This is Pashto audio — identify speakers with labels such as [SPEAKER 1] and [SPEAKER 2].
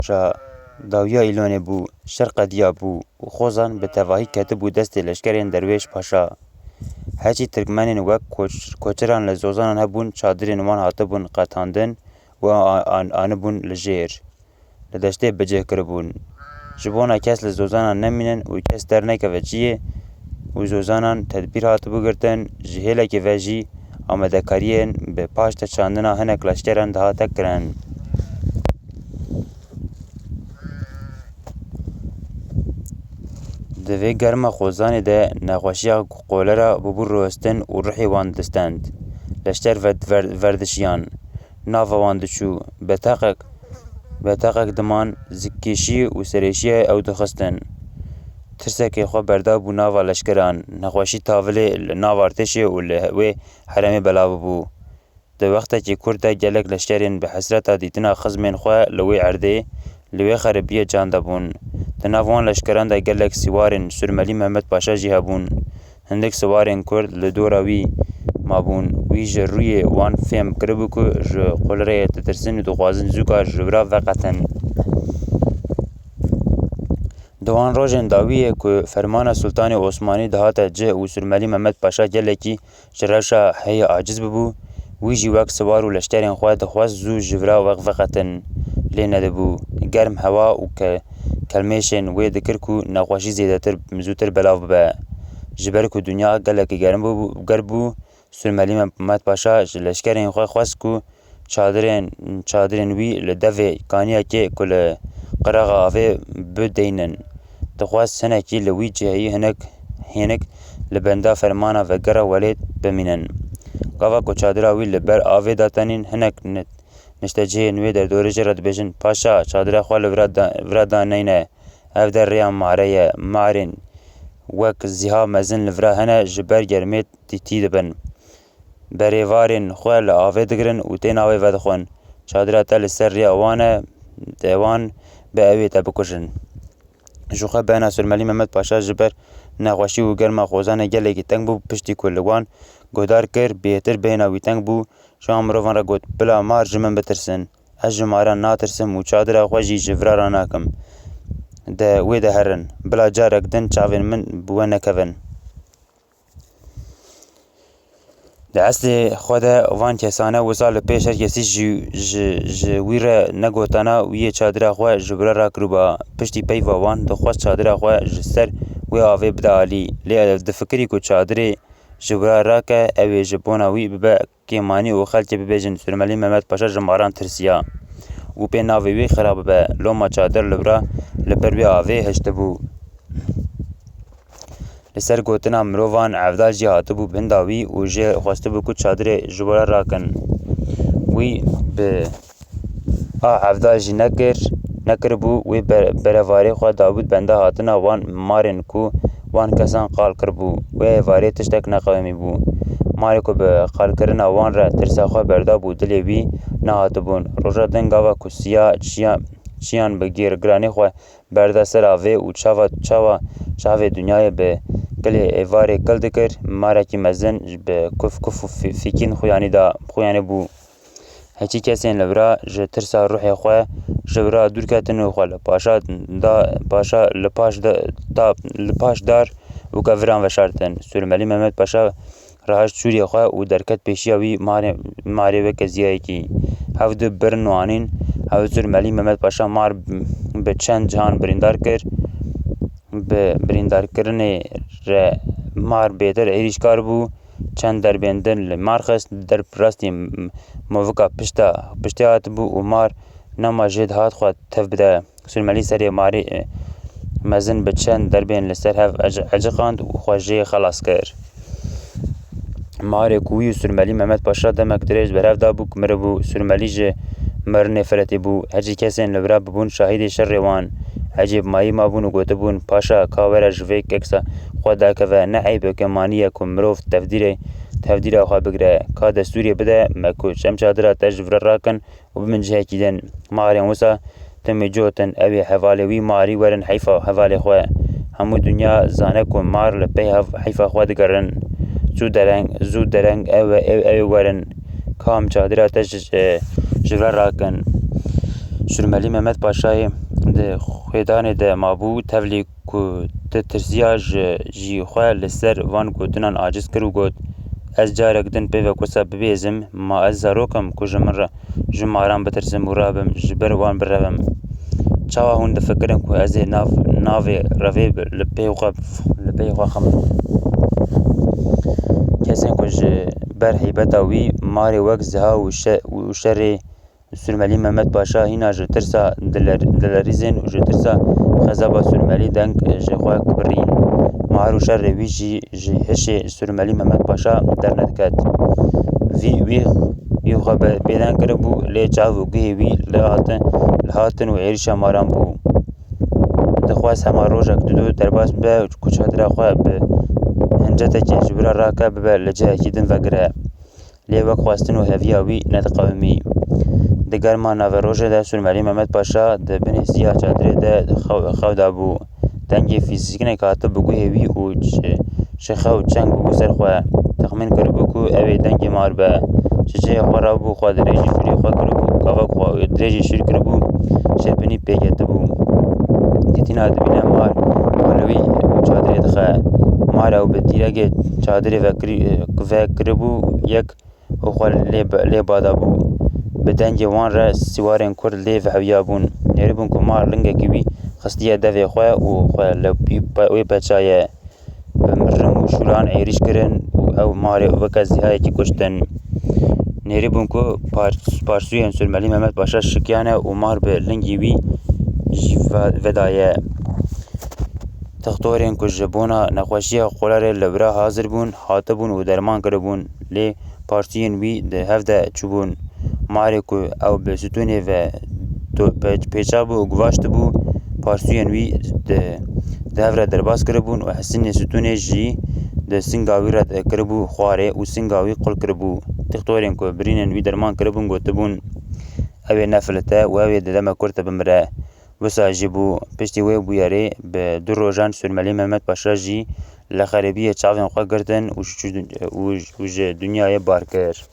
[SPEAKER 1] جا داویا ایلانه بو شرق دیا بو و خوزان به تواهی کتب و دست لشکرین درویش پاشا هرچی ترکمنین وک کوچران لزوزانان هبون چادرین وان هاته بون قطاندن و آن بون لجیر لدشته بجه کربون جبونا کس لزوزانان نمینن و کس در نکوه چیه و زوزانان تدبیر هاته بگرتن جهیله که وجی آمده کارین به پاشت چاندنا هنک لشکران ده هاته کرن دوی گرم خوزانی ده نخوشی قولره ببو روستن و روحی واندستند لشتر وردشیان ناو واندچو بتاقک دمان زکیشی و سریشی او دخستن ترسکی خو برداب و ناو لشکران نخوشی تاولی ناو ارتشی و لهوی حرمی بلاو بو ده وقتا که کرده گلک لشکرین به حسرت دیتنا خزمین خواه لوی عرده لوی خربیه جان دبون تناوان لشکران ده گلک سوارن سرملی محمد پاشا جی هبون هندک سوارن کرد لدوراوی مابون وی جروی وان فهم کربو که قلره تترسن و دخوازن زوکا جبرا وقتن دوان روژن داویه که فرمان سلطان عثمانی دهات جه و سرملی محمد پاشا گلکی جراشا هی عاجز ببو وی جی وک سوار و لشکرین خواه دخواست زو جبرا وقتن لینه دبو گرم هوا و که کلمیشن وی دکر کو نقاشی زیادتر زودتر بلاو به جبر کو دنیا گلک گرم بو سرملی محمد پاشا لشکرین خواه خواست کو چادرین وی لدوی کانیا که کل قراغ آوه بدینن دخواست سنه که لوی جهی هنک لبنده فرمانا و گره ولید بمینن گاوا کو چادر وی لبر آوه داتنین هنک نشتجه نوی در دوره جرد بجن پاشا چادر خواه لورا نینه او در ریا مارین وک زیها مزن لورا هنه جبر گرمید تی دبن بریوارین خواه لآوه دگرن و تین آوه ودخون چادر تا لسر ریا وانه دیوان به اوی تا بکشن جوخه بینا سرملی محمد پاشا جبر نخوشی و گرم خوزانه گله که تنگ بو پشتی کلوان گودار کر بهتر بینا وی تنگ بو شام روان را گود بلا مار جمن بترسن از جماران ناترسم و چادر خوشی جفرا را ناکم ده وی ده هرن بلا جارک دن چاوین من بو نکون ده اصل خود وان کسانه وصال پیش هر کسی جوی را نگوتانا وی چادر خواه جبرا را کروبا پشتی پی وان دخواست چادر خواه جسر وی آوه بدالی لی دفکری که چادر جبرا را که اوی جبونا وی ببا کیمانی و خلچه ببیجن سرملی محمد پاشا جماران ترسیا و پی ناوی وی خراب با لوما چادر لبرا لپر وی آوه هشت بو لسر گوتنا مروان عفدال جی هاتو بو بنداوی و جه خواسته بو که چادر جبرا را کن وی به عفدال جی نکر بو وی برواری خواه داود بنده هاتنا وان مارن کو وان کسان قال کر بو وی واری تشتک نقومی بو ماری کو به قال کرن وان را ترسا خواه بردا بو دلی وی نهاتو بون روژا دنگاوا کسیا چیان بگیر گرانی خواه بردا سر آوه و چاوه دنیای به کلی ایواری کل دکر مارا کی مزن به کف و فیکین خویانی بو هچی کسین لبرا جه ترسا روحی خواه جبرا دور کتنو خواه پاشا لپاش دار و کوران و شارتن سرملی محمد پاشا راهش چوری خواه و درکت پیشیاوی ماری و کزیایی کی هفته برنوانین هفته سرملی محمد پاشا مار به چند جهان بریندار کر به بریندار کرنه مار بهتر ایریشکار بو چند در بیندن مار خست در پراستی موقع پشتی هات بو و مار نما جد هات خواهد تف بده سرملی سری ماری مزن به چند در بین لسر هف عجقاند و خواهجه خلاص کر ماری کوی سرملی محمد پاشا دمک درش برف دا بو کمره بو سرملی جه مرنه فرتی بو هجی کسین لبرا ببون شاهد شر روان عجیب مایی ما بون و گوته بون پاشا کاور جوی ککسا خود دا که و نعیب کمانیه کم مروف تفدیر خواه بگره که دستوری بده مکو چم چادره تجبر راکن و بمن جه کیدن ماری موسا تمی جوتن اوی حوالوی ماری ورن حیفا حوالی خواه همو دنیا زانه کن مار لپی حیفا خواه دگرن زود درنگ او ورن کام چادره تجبر راکن Surmelî Mehmed Paşayê di xwêdanê de mabû tevlî ku di tirsiya jî xwe li ser van gotinan aciz kir û got: Ez carek din pê vekusa bibêzim, ma ez zarokim ku ji maran bitirsim û rabim ji ber wan birevim. Çawa hûn difikirin ku ez ê navê revê li pê xwe xemim? Kesên ku ji ber heybeta wî marê wek ziha û şerê Surmelî Mehmed Paşa hîna ji tirsa dilerîzên û ji tirsa xezaba Surmelî deng ji xwe birîn. Mar û şerê wî jî ji hişê Surmelî Mehmed Paşa dernediket. Wî xwe bêdeng kiribû lê çav û guhê wî li hatin û êrişa maran bû. Dixwest hema rojek dido derbas bibe ku çadira xwe bi hincetekê ji bira rake bibe li cihekî din vegire. Lê wek xwestin û heviya wî nediqewimî. Di germa naverojê de Surmelî Mehmed Paşa di binê siya çadirê de xew dabû. Dengê fîzîkinek hatibû bi guhê wî û ji xew çeng bûbû ser xwe. Texmîn kiribû ku ew ê dengê mar be. Ji cihê xwe rabû xwe dirêjî şûrê xwe kiribû, gavek xwe dirêjî şûr kiribû, şêrpînî pêketibû. Dîtîna dibîne mar li wî çadirê dixe. Mar ew bi dîrekê çadirê ve kiribû yek û xwe lê bada bû. Bi dengê wan re sîwarên Kurd lê vehewiyabûn. Nêrîbûn ku mar lingekî wî xistiye devê xwe û xwe li wê peçaye. Bi mirim û şûran êriş kirin û ew marê weke zîhayekî kuştin. Nêrîbûn ku parsûyên Surmelî Mehmed Paşa şikiyane û mar bi lingê wî jî vedaye. Dixtorên ku ji bona nexweşiya xolarê li wira hazir bûn, hatibûn û derman kiribûn, lê parsûyên wî di hev de çûbûn. Marê ku ew bi stûnê ve pêçabû û guvaştibû, parsûyên wî di hev re derbas kiribûn û hesînê stûnê jî di singa wî re kiribû xwarê û singa wî qul kiribû. Dixtorên ku birînên wî derman kiribûn gotibûn ew ê nefilite û ew ê di dema kurta bimire. Wisa jî bû piştî wê bûyerê bi du rojan Surmelî Mehmed Paşa jî li xerêbiyê çavên xwe girtin û ji dunyayê bar kir.